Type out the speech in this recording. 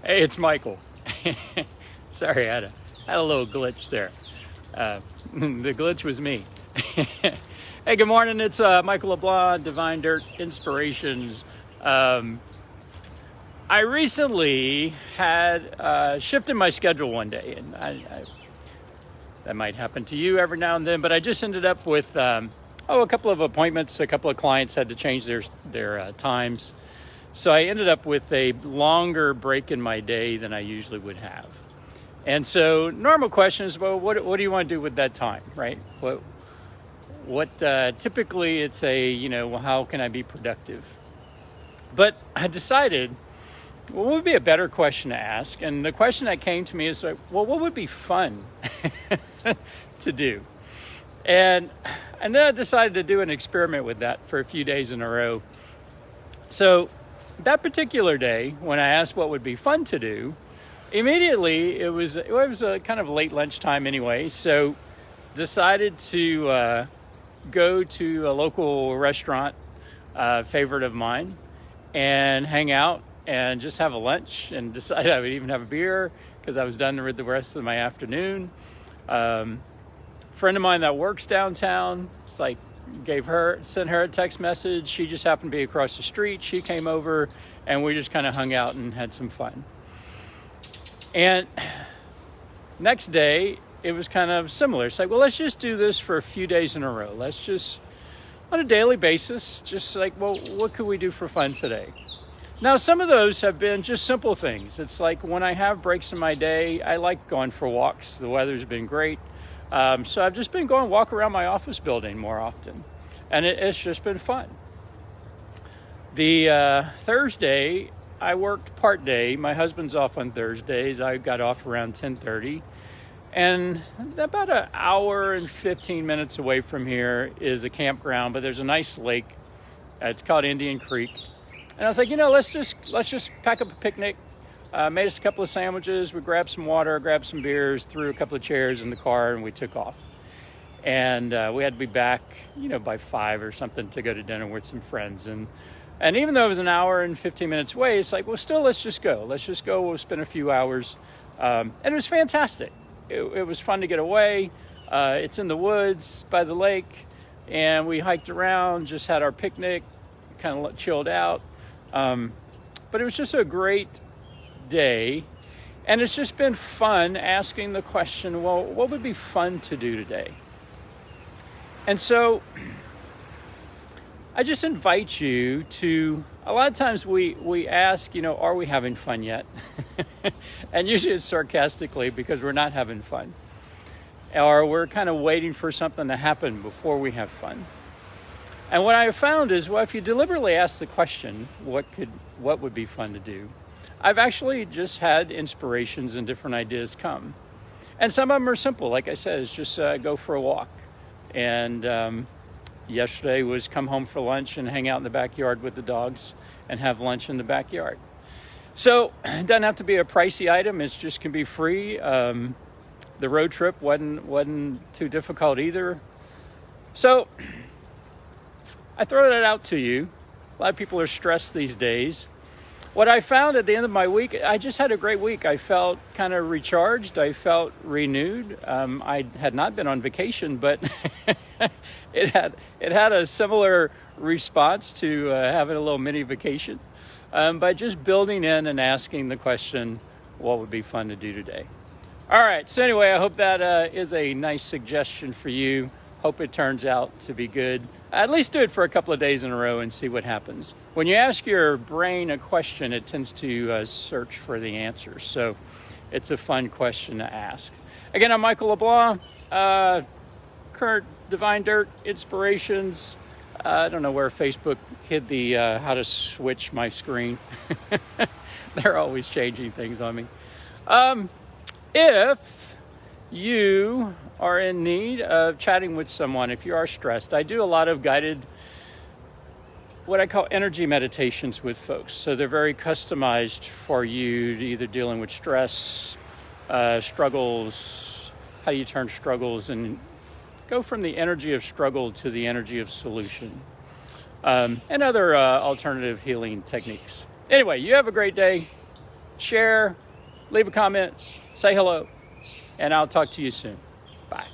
Hey, it's Michael. Sorry, I had a little glitch there. The glitch was me. Hey, good morning. It's Michael LeBlanc, Divine Dirt Inspirations. I recently had shifted my schedule one day, and that might happen to you every now and then, but I just ended up with a couple of appointments. A couple of clients had to change their times. So I ended up with a longer break in my day than I usually would have. And so normal question is, well, what do you want to do with that time, right? Typically it's how can I be productive? But I decided, what would be a better question to ask? And the question that came to me is like, well, what would be fun to do? And then I decided to do an experiment with that for a few days in a row. So that particular day, when I asked what would be fun to do, immediately it was a kind of late lunchtime anyway, so decided to go to a local restaurant, favorite of mine, and hang out and just have a lunch, and decided I would even have a beer because I was done with the rest of my afternoon. Friend of mine that works downtown, it's like, sent her a text message. She just happened to be across the street. She came over and we just kind of hung out and had some fun. And next day it was kind of similar. It's like, well, let's just do this for a few days in a row. Let's just, on a daily basis, just like, well, what could we do for fun today? Now, some of those have been just simple things. It's like when I have breaks in my day, I like going for walks. The weather's been great. So I've just been going walk around my office building more often, and it's just been fun. The Thursday, I worked part day. My husband's off on Thursdays. I got off around 10:30, and about an hour and 15 minutes away from here is a campground, but there's a nice lake. It's called Indian Creek, and I was like, let's just pack up a picnic. Made us a couple of sandwiches. We grabbed some water, grabbed some beers, threw a couple of chairs in the car, and we took off. And we had to be back, by 5 or something to go to dinner with some friends. And even though it was an hour and 15 minutes away, it's like, well, still, let's just go. Let's just go. We'll spend a few hours. And it was fantastic. It was fun to get away. It's in the woods by the lake, and we hiked around, just had our picnic, kind of chilled out. But it was just a great day, and it's just been fun asking the question, well, what would be fun to do today? And so I just invite you to, a lot of times we ask, are we having fun yet? And usually it's sarcastically because we're not having fun, or we're kind of waiting for something to happen before we have fun. And what I found is, well, if you deliberately ask the question, what would be fun to do? I've actually just had inspirations and different ideas come. And some of them are simple. Like I said, it's just go for a walk. And yesterday was come home for lunch and hang out in the backyard with the dogs and have lunch in the backyard. So it doesn't have to be a pricey item. It just can be free. The road trip wasn't too difficult either. So I throw that out to you. A lot of people are stressed these days. What I found at the end of my week, I just had a great week. I felt kind of recharged. I felt renewed. I had not been on vacation, but it had a similar response to having a little mini vacation by just building in and asking the question, what would be fun to do today? All right. So anyway, I hope that is a nice suggestion for you. Hope it turns out to be good. At least do it for a couple of days in a row and see what happens. When you ask your brain a question, it tends to search for the answers. So it's a fun question to ask. Again, I'm Michael LeBlanc, current Divine Dirt Inspirations. I don't know where Facebook hid the how to switch my screen. They're always changing things on me. If you are in need of chatting with someone, if you are stressed, I do a lot of guided, what I call energy meditations with folks. So they're very customized for you, to either dealing with stress, struggles, how you turn struggles and go from the energy of struggle to the energy of solution, and other alternative healing techniques. Anyway, you have a great day. share, leave a comment, say hello, and I'll talk to you soon. Bye.